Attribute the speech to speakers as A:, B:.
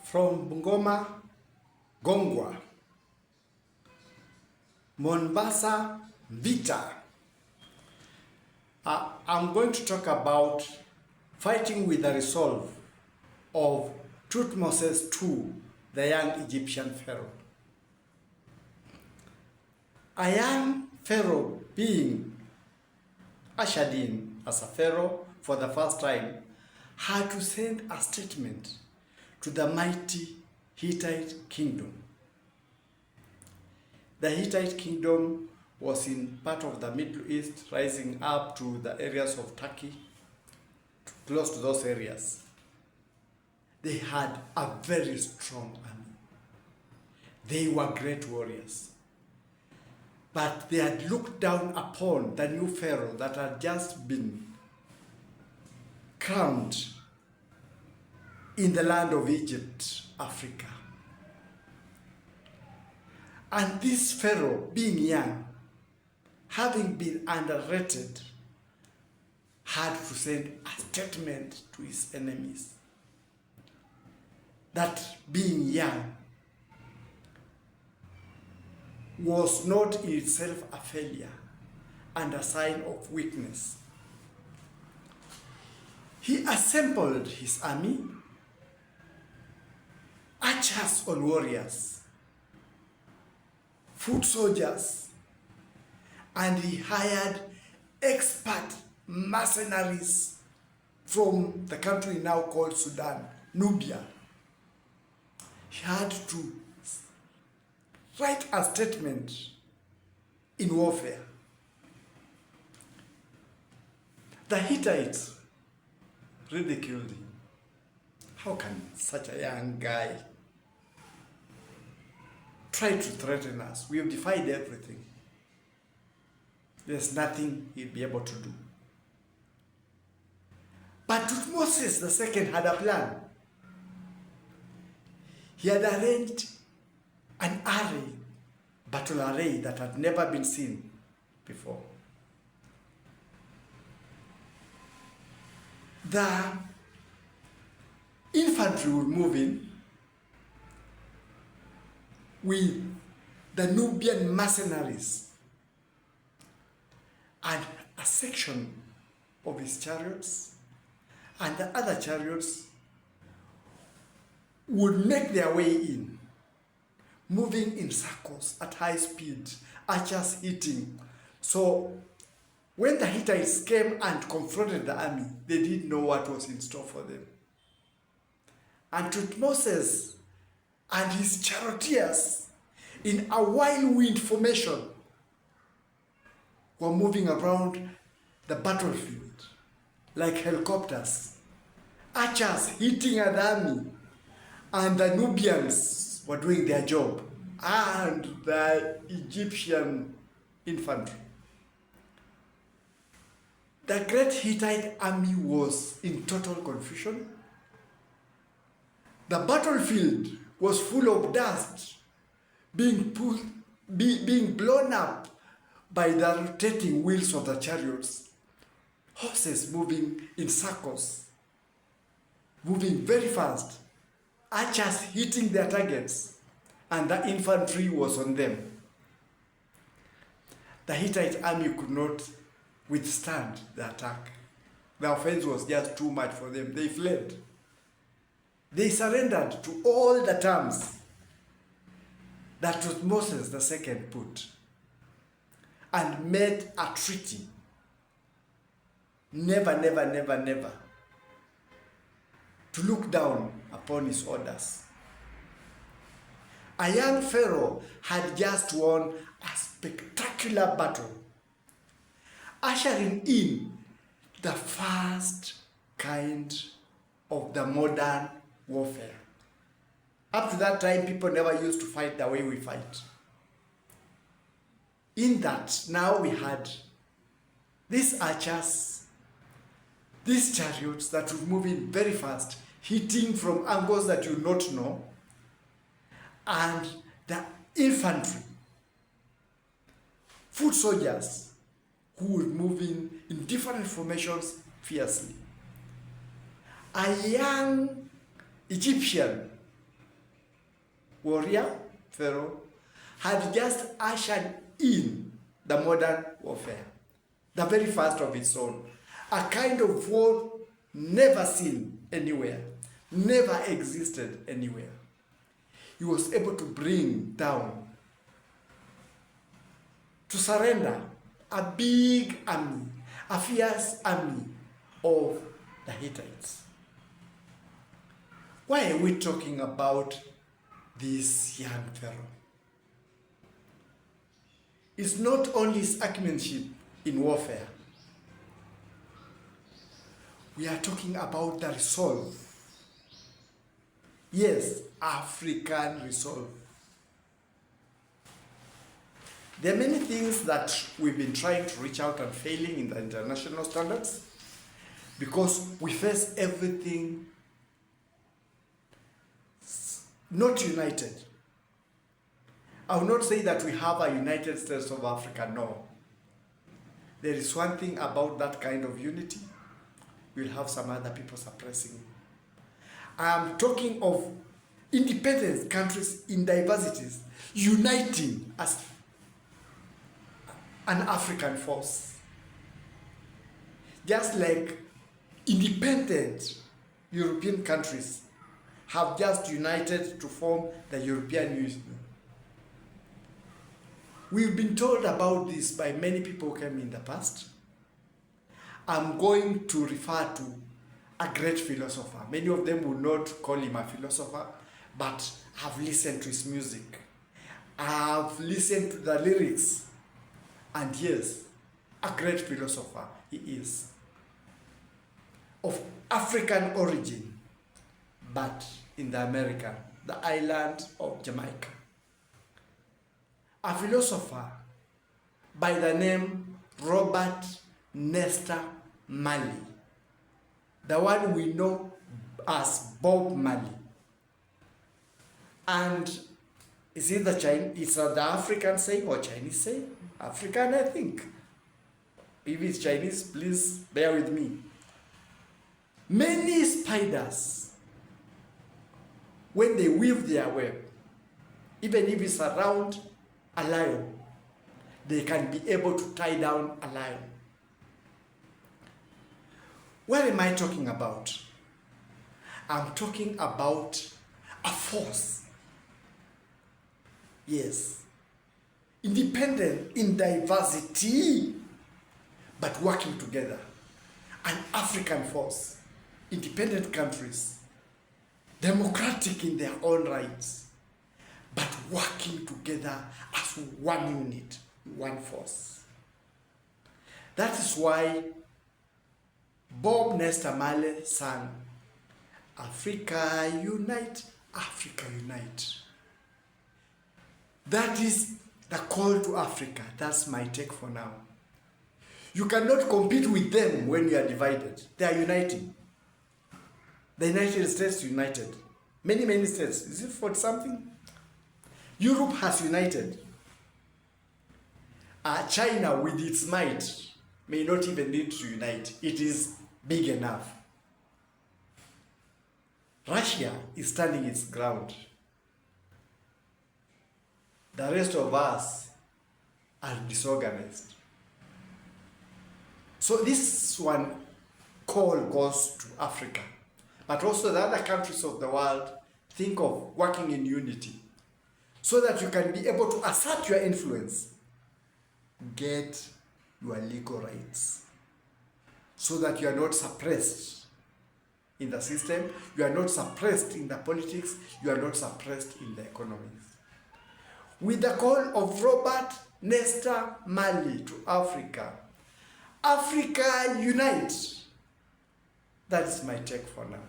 A: from Bungoma, Gongwa, MONBASA, MVITA. I'm going to talk about fighting with the resolve of Thutmose II, the young Egyptian pharaoh. A young pharaoh being ushered in as a pharaoh for the first time had to send a statement to the mighty Hittite kingdom. The Hittite kingdom was in part of the Middle East, rising up to the areas of Turkey, close to those areas. They had a very strong army. They were great warriors. But they had looked down upon the new pharaoh that had just been crowned in the land of Egypt, Africa. And this pharaoh, being young, having been underrated, had to send a statement to his enemies that being young was not in itself a failure and a sign of weakness. He assembled his army, archers on warriors, foot soldiers, and he hired expert mercenaries from the country now called Sudan, Nubia. He had to write a statement in warfare. The Hittites ridiculed him. How can such a young guy try to threaten us? We have defied everything. There's nothing he'll be able to do. But Thutmose II had a plan. He had arranged an array, battle array that had never been seen before. The infantry would move in with the Nubian mercenaries, and a section of his chariots and the other chariots would make their way in, moving in circles at high speed, archers hitting. So when the Hittites came and confronted the army, they didn't know what was in store for them. And Thutmose and his charioteers, in a whirlwind formation, were moving around the battlefield like helicopters, archers hitting at the army, and the Nubians were doing their job, and the Egyptian infantry. The great Hittite army was in total confusion. The battlefield was full of dust, being blown up by the rotating wheels of the chariots, horses moving in circles, moving very fast, archers hitting their targets, and the infantry was on them. The Hittite army could not withstand the attack. The offense was just too much for them. They fled. They surrendered to all the terms that Thutmose II put and made a treaty. Never, never, never, never to look down upon his orders. A young pharaoh had just won a spectacular battle, ushering in the first kind of the modern warfare. Up to that time, people never used to fight the way we fight. In that, now we had these archers, these chariots that were moving very fast, hitting from angles that you not know, and the infantry, foot soldiers, who were moving in different formations fiercely. A young Egyptian warrior, Pharaoh, had just ushered in the modern warfare, the very first of its own, a kind of war never seen anywhere, never existed anywhere. He was able to bring down, to surrender, a big army, a fierce army of the Hittites. Why are we talking about this young Pharaoh? It's not only his acumenship in warfare. We are talking about the resolve. Yes, African resolve. There are many things that we've been trying to reach out and failing in the international standards because we face everything not united. I will not say that we have a United States of Africa, no. There is one thing about that kind of unity, we'll have some other people suppressing it. I am talking of independent countries in diversities uniting as an African force. Just like independent European countries have just united to form the European Union. We've been told about this by many people who came in the past. I'm going to refer to a great philosopher. Many of them will not call him a philosopher, but have listened to his music. I've listened to the lyrics. And yes, a great philosopher he is. Of African origin, but in the island of Jamaica. A philosopher by the name Robert Nesta Marley, the one we know as Bob Marley. And is it it's the African saying or Chinese saying? African, I think. If it's Chinese, please bear with me. Many spiders, when they weave their web, even if it's around a lion, they can be able to tie down a lion. What am I talking about? I'm talking about a force. Yes. Independent in diversity, but working together. An African force. Independent countries. Democratic in their own rights, but working together as one unit, one force. That is why Bob Nesta Marley sang, Africa unite, Africa unite. That is the call to Africa. That's my take for now. You cannot compete with them when you are divided. They are uniting. The United States united. Many, many states. Is it for something? Europe has united. China, with its might, may not even need to unite. It is big enough. Russia is standing its ground. The rest of us are disorganized. So this one call goes to Africa. But also the other countries of the world, think of working in unity so that you can be able to assert your influence, get your legal rights, so that you are not suppressed in the system, you are not suppressed in the politics, you are not suppressed in the economies. With the call of Robert Nesta Marley to Africa, Africa unite. That is my take for now.